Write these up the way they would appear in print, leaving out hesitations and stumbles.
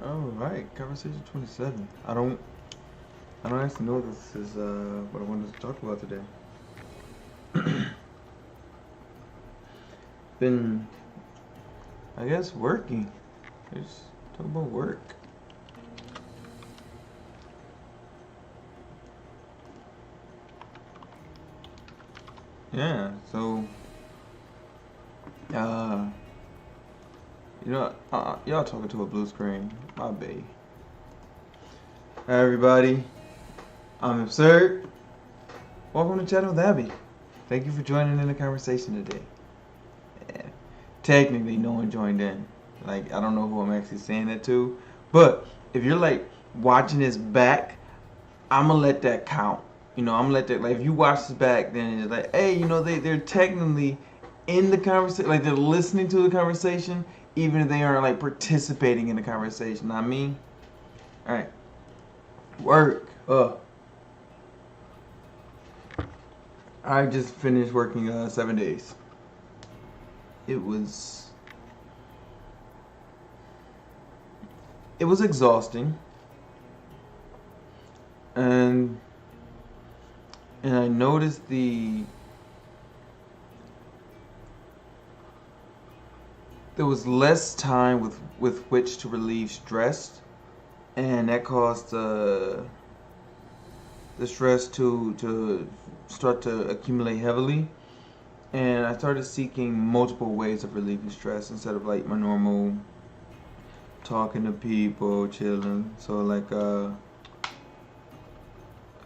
Alright, conversation 27. I don't actually know this is what I wanted to talk about today. Been, I guess, working. Let's talk about work. Yeah, so uh y'all talking to a blue screen. My bae. Hi everybody. I'm Absird. Welcome to Chatting with Abby. Thank you for joining in the conversation today. Yeah. Technically no one joined in. Like, I don't know who I'm actually saying that to. But if you're like watching this back, I'ma let that count. I'm gonna let that, like, if you watch this back, then it's like, hey, they're technically in the conversation, like they're listening to the conversation, even if they aren't like participating in the conversation. I mean, all right, work. I just finished working 7 days. It was exhausting, and I noticed there was less time with which to relieve stress, and that caused the stress to start to accumulate heavily. And I started seeking multiple ways of relieving stress instead of like my normal talking to people, chilling. So like I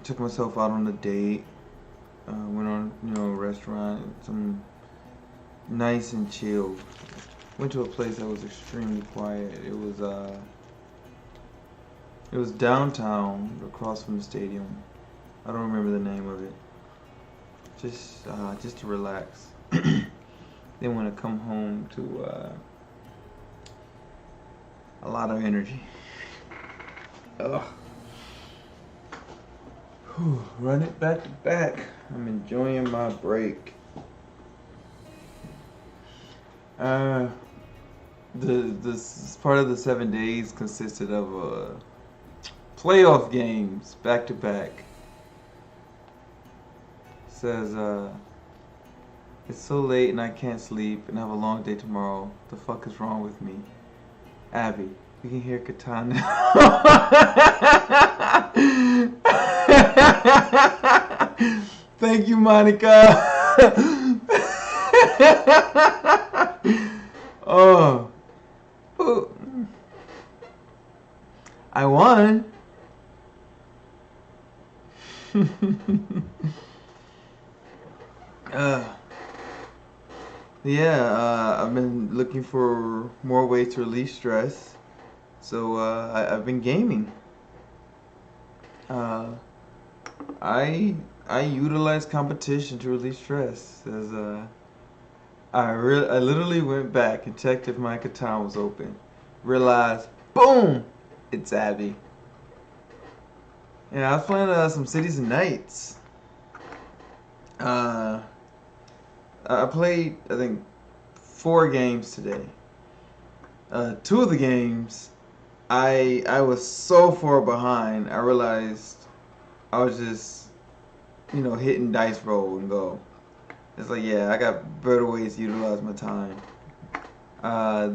took myself out on a date, went on a restaurant, some nice and chill. Went to a place that was extremely quiet. It was downtown, across from the stadium. I don't remember the name of it. Just to relax. Didn't want to come home to a lot of energy. Ugh. Whew, run it back to back. I'm enjoying my break. This part of the 7 days consisted of playoff games back to back. Says it's so late and I can't sleep and I have a long day tomorrow. The fuck is wrong with me? Abby, you can hear Katana. Thank you, Monica. Oh. I won. I've been looking for more ways to relieve stress, so I've been gaming. I utilize competition to relieve stress. As I literally went back and checked if my katana was open. Realized, boom, it's Abby. Yeah, I was playing some Cities and Nights. I played, I think, 4 games today. 2 of the games, I was so far behind. I realized I was just, hitting dice roll and go. It's like, yeah, I got better ways to utilize my time.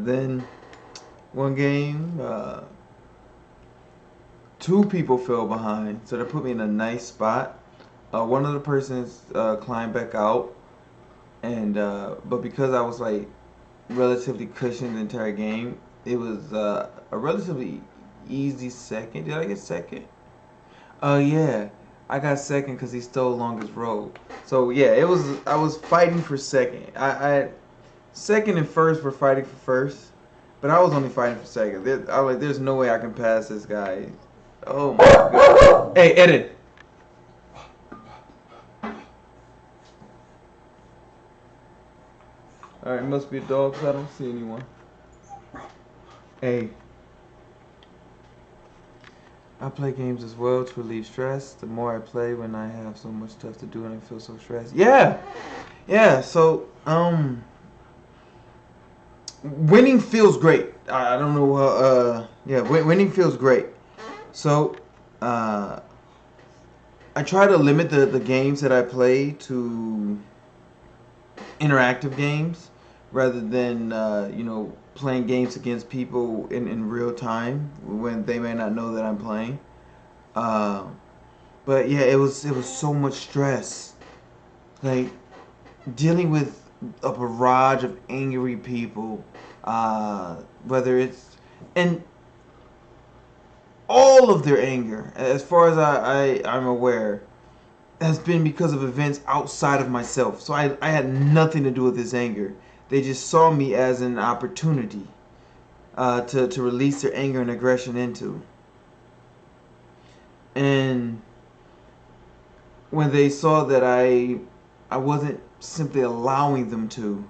Then one game, 2 people fell behind, so that put me in a nice spot. One of the persons climbed back out, and but because I was like relatively cushioned the entire game, it was a relatively easy second. Did I get second? Yeah, I got second because he stole longest road. So yeah, I was fighting for second. I second and first were fighting for first, but I was only fighting for second. I was like, there's no way I can pass this guy. Oh my god. Hey, edit. Alright, must be a dog because I don't see anyone. Hey. I play games as well to relieve stress. The more I play when I have so much stuff to do and I feel so stressed. Yeah! Yeah, so, winning feels great. I don't know how. Yeah, winning feels great. So, I try to limit the games that I play to interactive games rather than playing games against people in real time when they may not know that I'm playing. Uh, but yeah, it was so much stress, like dealing with a barrage of angry people, whether it's and all of their anger, as far as I'm aware, has been because of events outside of myself. So I had nothing to do with this anger. They just saw me as an opportunity to release their anger and aggression into. And when they saw that I wasn't simply allowing them to,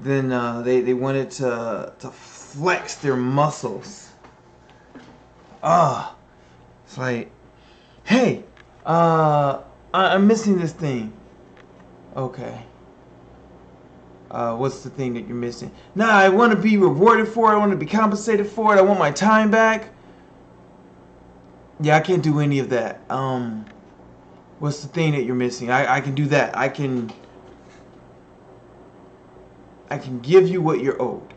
then they wanted to flex their muscles. Ah, it's like, hey, I'm missing this thing. Okay. What's the thing that you're missing? Nah, I want to be rewarded for it. I want to be compensated for it. I want my time back. Yeah, I can't do any of that. What's the thing that you're missing? I can do that. I can give you what you're owed,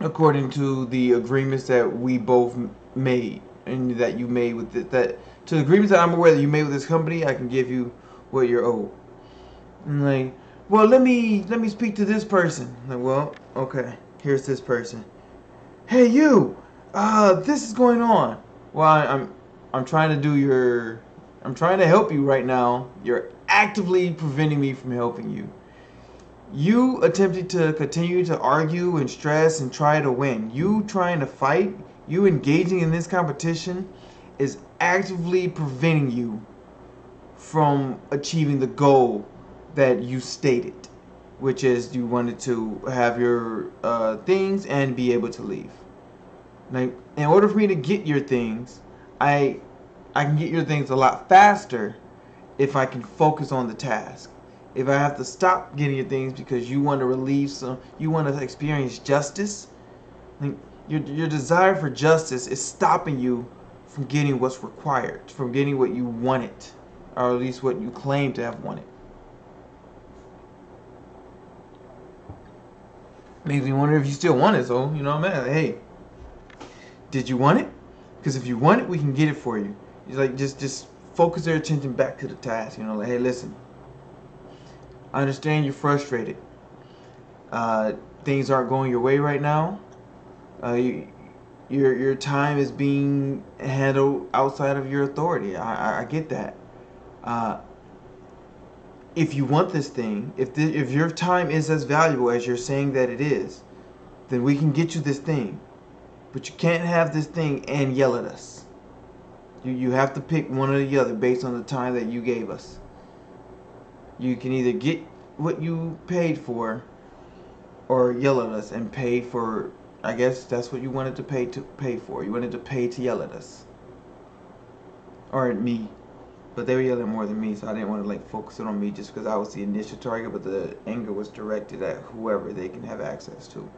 according to the agreements that we both made and that you made with it. That to the agreements that I'm aware that you made with this company, I can give you what you're owed. I'm like, well, let me speak to this person. I'm like, well, okay, here's this person. Hey, you. This is going on. Well, I'm trying to do your. I'm trying to help you right now. You're actively preventing me from helping you. You attempting to continue to argue and stress and try to win. You trying to fight. You engaging in this competition is actively preventing you from achieving the goal that you stated, which is you wanted to have your things and be able to leave. Like, in order for me to get your things, I can get your things a lot faster if I can focus on the task. If I have to stop getting your things because you want to relieve you want to experience justice, like your desire for justice is stopping you from getting what's required, from getting what you wanted, or at least what you claim to have wanted. Makes me wonder if you still want it. So, man, hey, did you want it? Because if you want it, we can get it for you. It's like just focus their attention back to the task. Like, hey, listen, I understand you're frustrated. Things aren't going your way right now. Your time is being handled outside of your authority. I get that. If you want this thing, if your time is as valuable as you're saying that it is, then we can get you this thing. But you can't have this thing and yell at us. You have to pick one or the other based on the time that you gave us. You can either get what you paid for or yell at us and pay for, I guess that's what you wanted to pay for. You wanted to pay to yell at us. Or at me. But they were yelling more than me, so I didn't want to focus it on me just because I was the initial target, but the anger was directed at whoever they can have access to.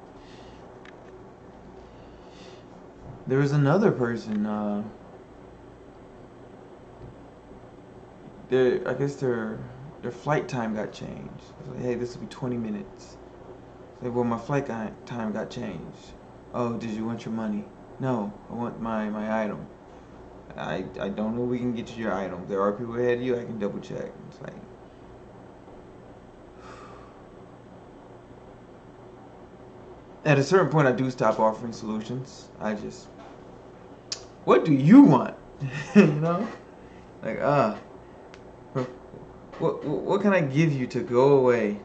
There was another person, I guess their flight time got changed. I was like, hey, this will be 20 minutes. Like, well, my flight time got changed. Oh, did you want your money? No, I want my item. I don't know if we can get you your item. There are people ahead of you. I can double check. It's like, at a certain point, I do stop offering solutions. What do you want? Like, what can I give you to go away?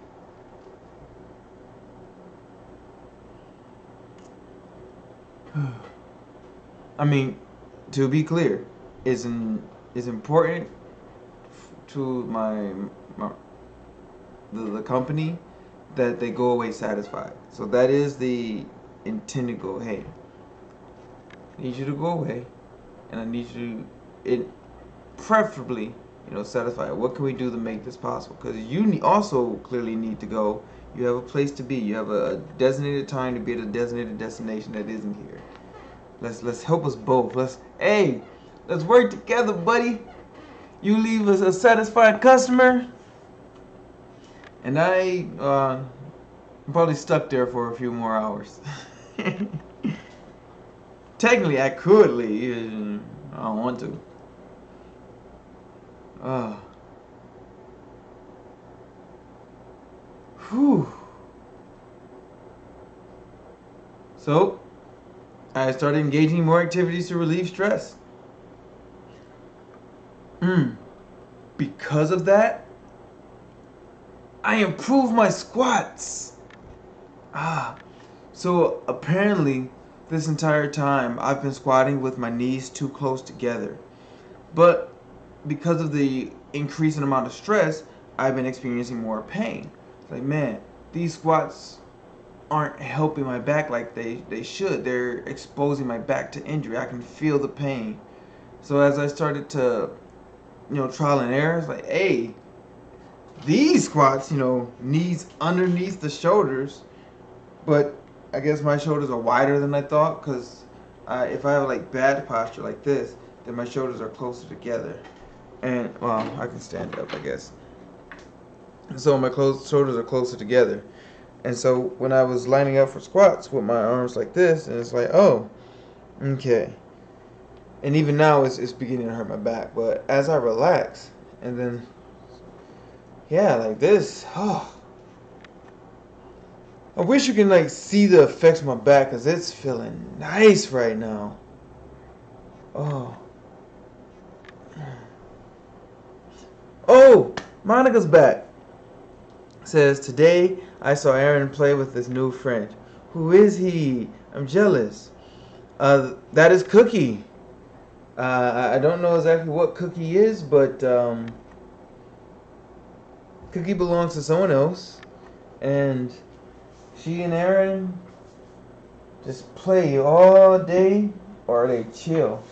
I mean, to be clear, is important to the company that they go away satisfied. So that is the intended goal. Hey, I need you to go away, and I need you it preferably satisfied. What can we do to make this possible? Because you also clearly need to go. You have a place to be. You have a designated time to be at a designated destination that isn't here. Let's help us both. Let's work together, buddy. You leave us a satisfied customer, and I'm probably stuck there for a few more hours. Technically, I could leave. I don't want to. Whew. So, I started engaging in more activities to relieve stress. Because of that, I improved my squats. So apparently this entire time I've been squatting with my knees too close together. But because of the increasing amount of stress, I've been experiencing more pain. It's like, man, these squats aren't helping my back like they should. They're exposing my back to injury. I can feel the pain. So as I started to, trial and error, it's like, hey, these squats, knees underneath the shoulders, but I guess my shoulders are wider than I thought, because if I have like bad posture like this, then my shoulders are closer together. And, well, I can stand up, I guess. So my shoulders are closer together. And so when I was lining up for squats with my arms like this, and it's like, oh, okay. And even now it's beginning to hurt my back. But as I relax, and then, yeah, like this, I wish you can see the effects of my back, because it's feeling nice right now. Oh, Monica's back. Says, today I saw Aaron play with this new friend. Who is he? I'm jealous. That is Cookie. I don't know exactly what Cookie is, but Cookie belongs to someone else, and she and Aaron just play all day, or they chill.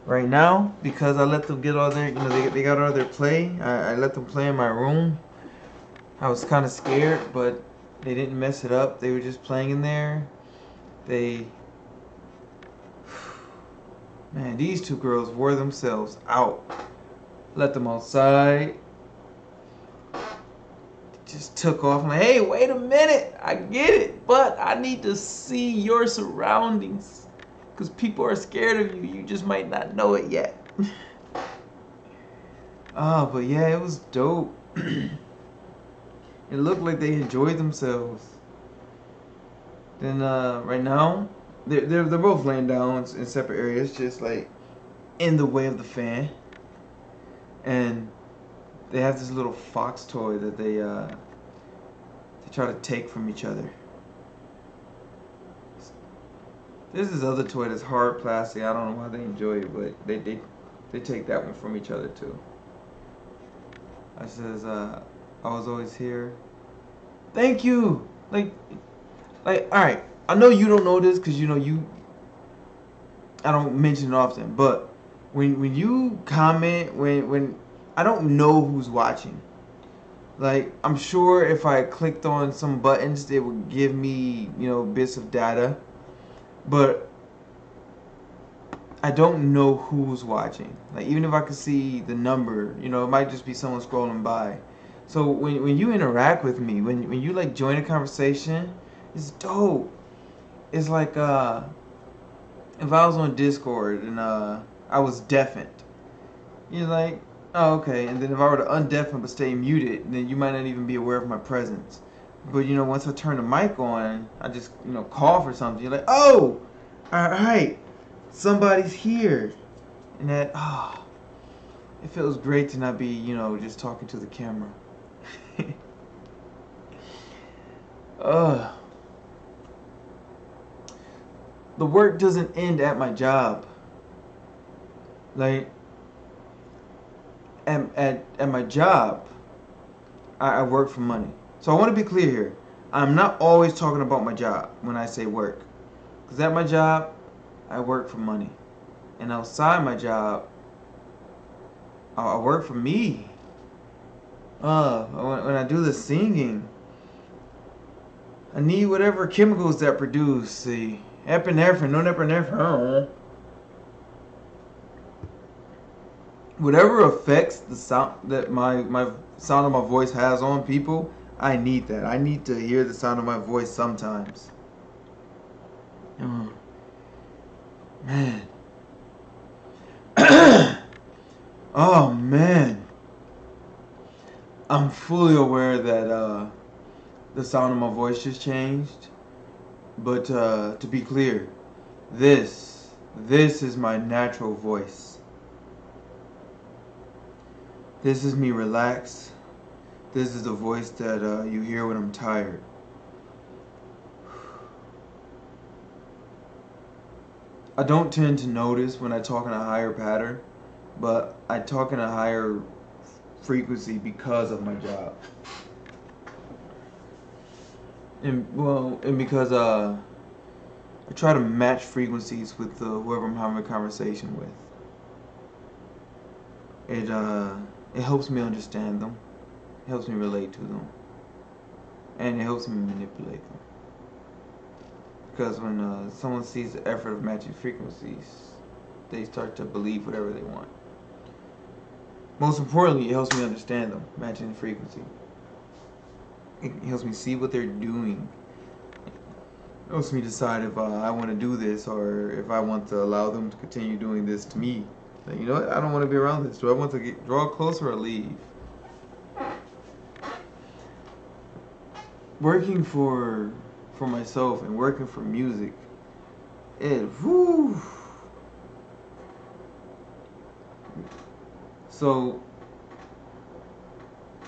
Right now, because I let them get all their, they got all their play. I let them play in my room. I was kind of scared, but they didn't mess it up. They were just playing in there. Man, these two girls wore themselves out. Let them outside. Just took off. I'm like, hey, wait a minute. I get it, but I need to see your surroundings, because people are scared of you. You just might not know it yet. But yeah, it was dope. It looked like they enjoyed themselves. Then right now, they're both laying down in separate areas, just like in the way of the fan. And they have this little fox toy that they try to take from each other. There's this other toy that's hard plastic. I don't know why they enjoy it, but they take that one from each other too. I says, I was always here. Thank you. Like, all right. I know you don't know this, because I don't mention it often, but when you comment, when I don't know who's watching. Like, I'm sure if I clicked on some buttons, they would give me, bits of data, but I don't know who's watching. Like, even if I could see the number, it might just be someone scrolling by. So when you interact with me, when you join a conversation, it's dope. It's like if I was on Discord and I was deafened, you're like, oh, okay. And then if I were to undeafen but stay muted, then you might not even be aware of my presence. But once I turn the mic on, I just cough or something. You're like, oh, all right, somebody's here, and that it feels great to not be just talking to the camera. The work doesn't end at my job. Like, at my job, I work for money. So I want to be clear here. I'm not always talking about my job when I say work. Because at my job, I work for money. And outside my job, I work for me. When I do the singing, I need whatever chemicals that produce the epinephrine, norepinephrine, I don't know. Whatever effects the sound that my sound of my voice has on people, I need that. I need to hear the sound of my voice sometimes. Man. Oh man. I'm fully aware that the sound of my voice just changed. But to be clear, this is my natural voice. This is me relaxed. This is the voice that you hear when I'm tired. I don't tend to notice when I talk in a higher pattern, but I talk in a higher frequency because of my job. And because I try to match frequencies with whoever I'm having a conversation with. It helps me understand them. It helps me relate to them. And it helps me manipulate them. Because when someone sees the effort of matching frequencies, they start to believe whatever they want. Most importantly, it helps me understand them, matching the frequency. It helps me see what they're doing. It helps me decide if I want to do this or if I want to allow them to continue doing this to me. Like, you know what? I don't want to be around this. Do I want to draw closer or leave? Working for myself and working for music, So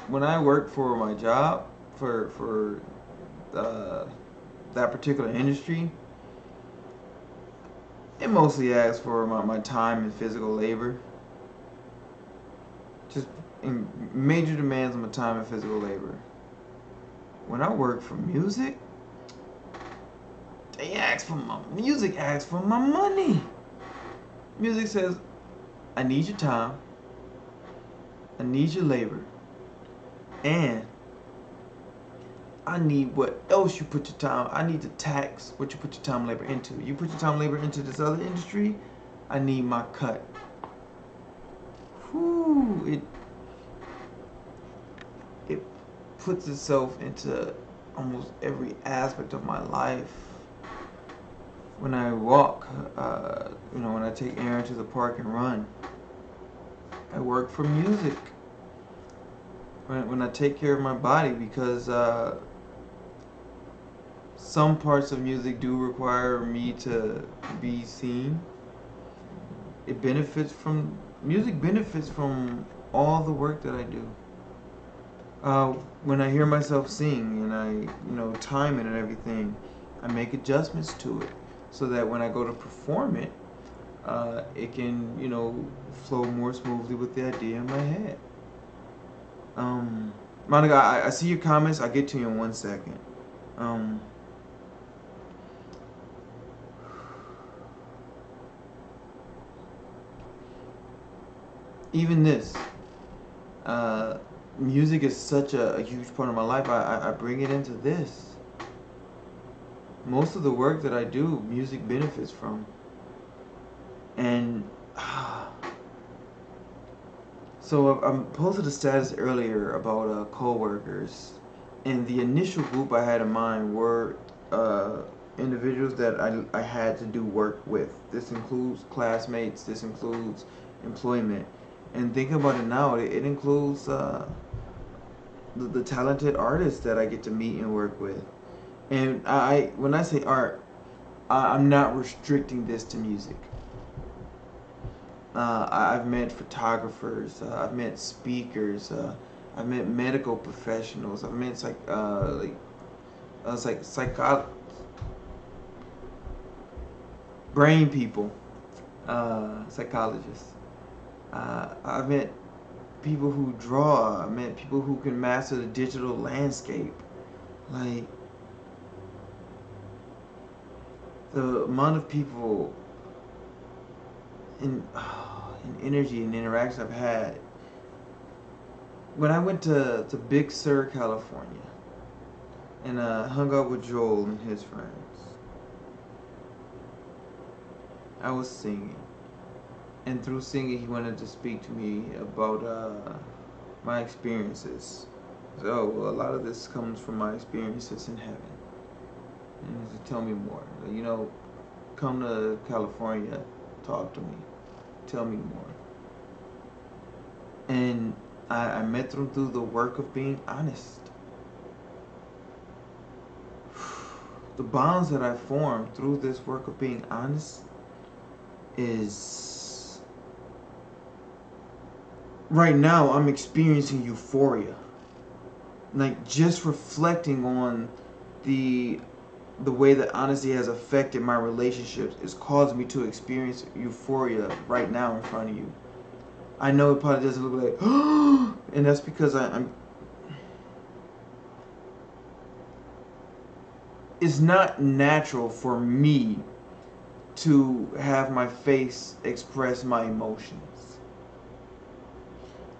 when I work for my job for that particular industry, it mostly asks for my time and physical labor. Just in major demands on my time and physical labor. When I work for music, music asks for my money. Music says, I need your time, I need your labor, and I need what else you put your time. I need to tax what you put your time and labor into. You put your time and labor into this other industry, I need my cut. Whew, it puts itself into almost every aspect of my life. When I walk, when I take Aaron to the park and run, I work for music. When I take care of my body, because some parts of music do require me to be seen. Music benefits from all the work that I do. When I hear myself sing and I, time it and everything, I make adjustments to it so that when I go to perform it, it can, flow more smoothly with the idea in my head. Monica, I see your comments. I'll get to you in 1 second. Even this, music is such a huge part of my life. I bring it into this. Most of the work that I do, music benefits from. And so I posted a status earlier about Coworkers, and the initial group I had in mind were individuals that I had to do work with. This includes classmates. This includes employment. And thinking about it now, it includes the talented artists that I get to meet and work with. And when I say art, I'm not restricting this to music. I've met photographers, I've met speakers, I've met medical professionals, I've met brain people, psychologists. I've met people who draw. I've met people who can master the digital landscape. Like, the amount of people and energy and interaction I've had. When I went to Big Sur, California, and hung out with Joel and his friends. I was singing, and through singing, he wanted to speak to me about my experiences. So a lot of this comes from my experiences in heaven. And he said, tell me more. You know, come to California, talk to me, tell me more. And I met them through the work of being honest. The bonds that I formed through this work of being honest is, right now I'm experiencing euphoria. Like, just reflecting on the way that honesty has affected my relationships is causing me to experience euphoria right now in front of you. I know it probably doesn't look like, and that's because I'm. It's not natural for me to have my face express my emotions.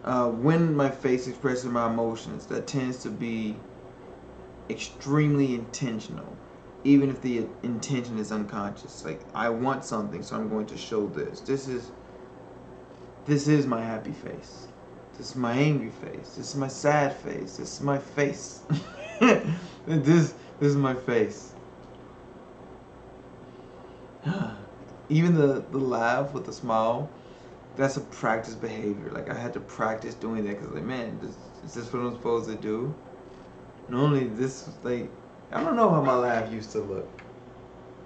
When my face expresses my emotions, that tends to be extremely intentional, even if the intention is unconscious. Like, I want something, so I'm going to show this. This is my happy face. This is my angry face. This is my sad face. This is my face. This is my face. Even the laugh with the smile, that's a practice behavior. Like, I had to practice doing that because, like, man, is this what I'm supposed to do? And only this, like, I don't know how my laugh used to look.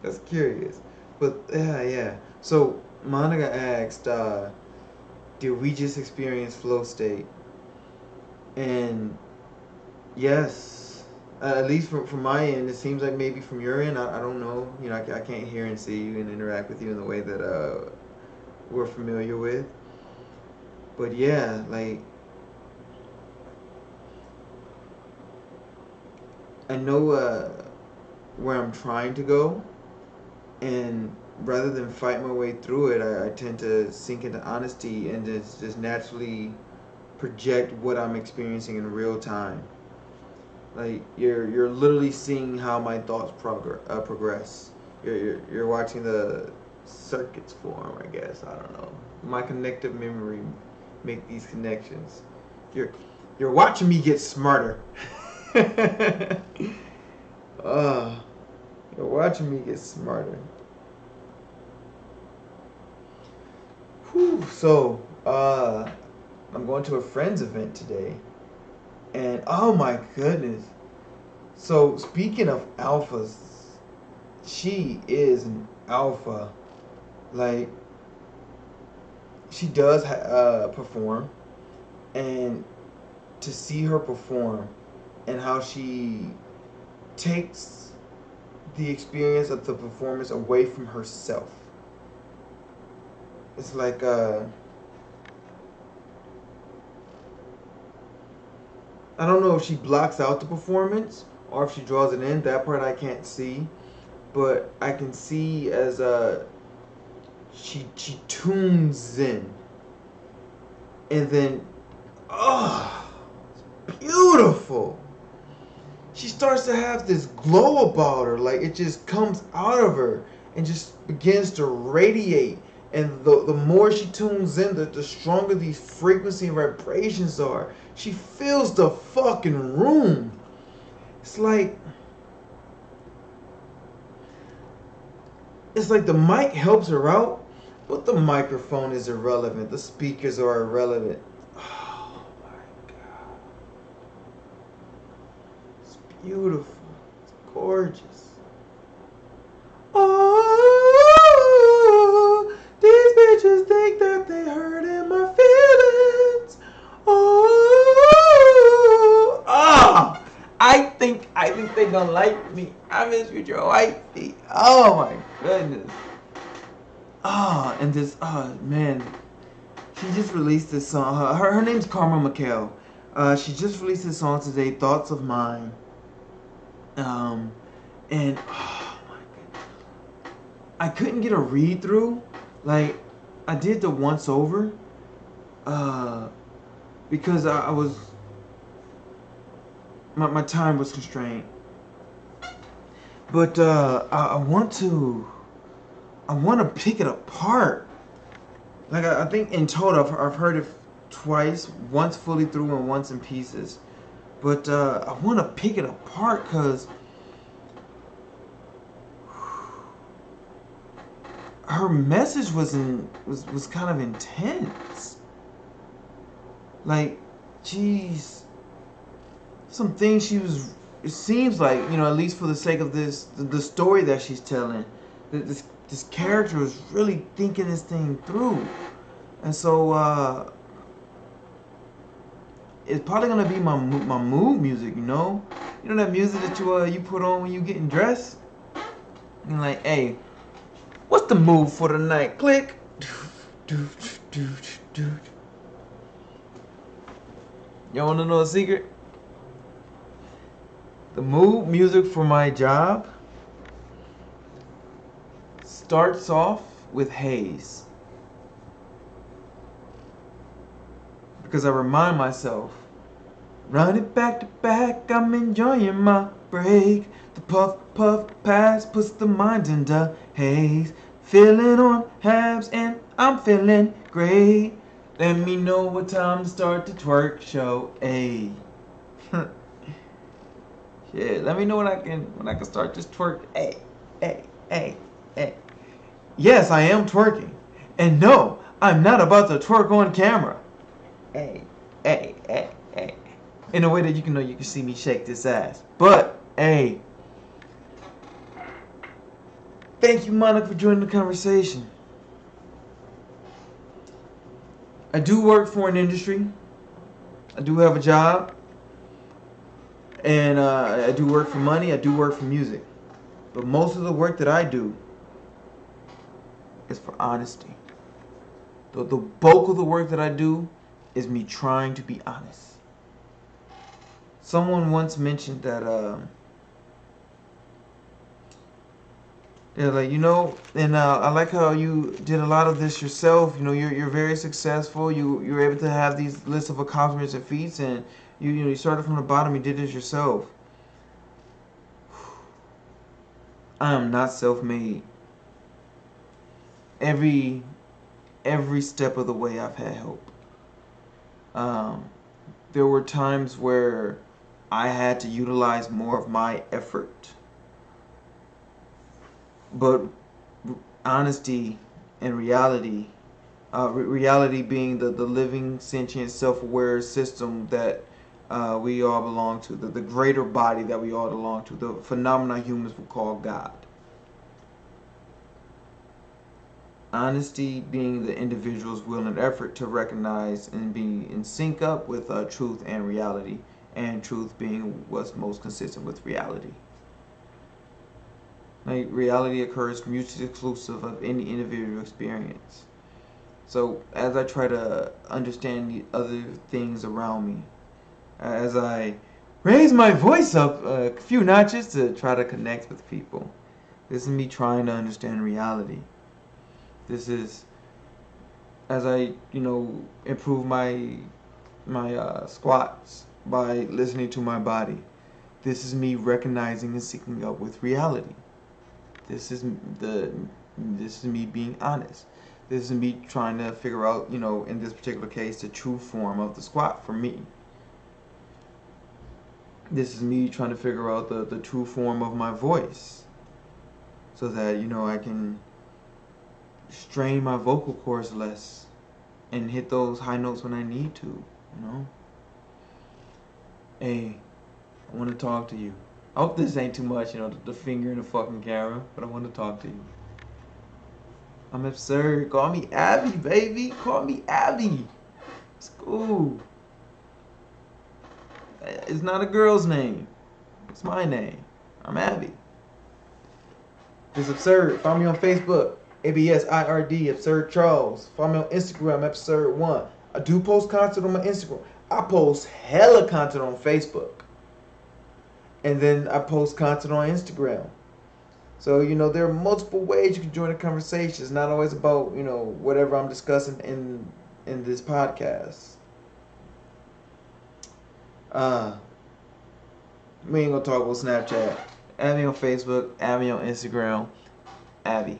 That's curious. But, yeah. So, Monica asked, did we just experience flow state? And yes, at least from my end, it seems like maybe from your end, I don't know. You know, I can't hear and see you and interact with you in the way that we're familiar with. But yeah, like, I know where I'm trying to go, and rather than fight my way through it, I tend to sink into honesty and just naturally project what I'm experiencing in real time. Like, you're literally seeing how my thoughts progress. You're watching the circuits form, I guess. I don't know. My connective memory make these connections. You're watching me get smarter. You're watching me get smarter. Whew, so, I'm going to a friend's event today. And, oh my goodness. So, speaking of alphas, she is an alpha. Like, she does perform. And to see her perform and how she takes the experience of the performance away from herself. It's like, I don't know if she blocks out the performance or if she draws it in. That part I can't see. But I can see as she tunes in. And then, it's beautiful. She starts to have this glow about her. Like, it just comes out of her and just begins to radiate. And the more she tunes in, the stronger these frequency and vibrations are. She fills the fucking room. It's like the mic helps her out, but the microphone is irrelevant. The speakers are irrelevant. Oh my God. It's beautiful. It's gorgeous. These bitches think that they hurting my feelings. I think they gonna like me. I miss with your wifey. Oh my goodness. And this, man, she just released this song. Her name's Mchale. She just released this song today, Thoughts of Mine. And oh my goodness, I couldn't get a read through. Like, I did the once over, because I was, my time was constrained. But I want to pick it apart. Like I think in total I've heard it twice, once fully through and once in pieces. But I want to pick it apart because her message was kind of intense. Like, geez, some things she was. It seems like, at least for the sake of the story that she's telling, that this character was really thinking this thing through, and so it's probably gonna be my mood music. That music that you put on when you getting dressed. And like, hey, what's the mood for the night? Click. Y'all wanna know a secret? The mood music for my job starts off with Haze. Because I remind myself, run it back to back, I'm enjoying my break. The puff puff pass puts the mind into haze. Feeling on halves and I'm feeling great. Let me know what time to start the twerk show. Ayy. Yeah, let me know when I can start this twerk. Hey. Yes, I am twerking. And no, I'm not about to twerk on camera. Hey. In a way that you can see me shake this ass. But, hey. Thank you, Monica, for joining the conversation. I do work for an industry. I do have a job. And I do work for money. I do work for music. But most of the work that I do is for honesty. The bulk of the work that I do is me trying to be honest. Someone once mentioned that, yeah, like, and I like how you did a lot of this yourself. You're very successful. You're able to have these lists of accomplishments and feats, and you started from the bottom. You did this yourself. I am not self-made. Every step of the way, I've had help. There were times where I had to utilize more of my effort. But honesty and reality, reality being the living, sentient, self-aware system that we all belong to, the greater body that we all belong to, the phenomena humans would call God. Honesty being the individual's will and effort to recognize and be in sync up with truth and reality, and truth being what's most consistent with reality. Like, reality occurs mutually exclusive of any individual experience. So as I try to understand the other things around me, as I raise my voice up a few notches to try to connect with people, this is me trying to understand reality. This is as I, improve my squats by listening to my body. This is me recognizing and syncing up with reality. This is me being honest. This is me trying to figure out, in this particular case, the true form of the squat for me. This is me trying to figure out the true form of my voice, so that, I can strain my vocal cords less and hit those high notes when I need to, Hey, I want to talk to you. I hope this ain't too much, the finger in the fucking camera, but I want to talk to you. I'm absurd. Call me Abby, baby. Call me Abby. It's cool. It's not a girl's name. It's my name. I'm Abby. It's Absird. Follow me on Facebook. ABSIRD, Absird Charles. Follow me on Instagram, Absird1. I do post content on my Instagram. I post hella content on Facebook. And then I post content on Instagram. So, there are multiple ways you can join the conversation. It's not always about, whatever I'm discussing in this podcast. We ain't gonna talk about Snapchat. Add me on Facebook. Add me on Instagram. Abby.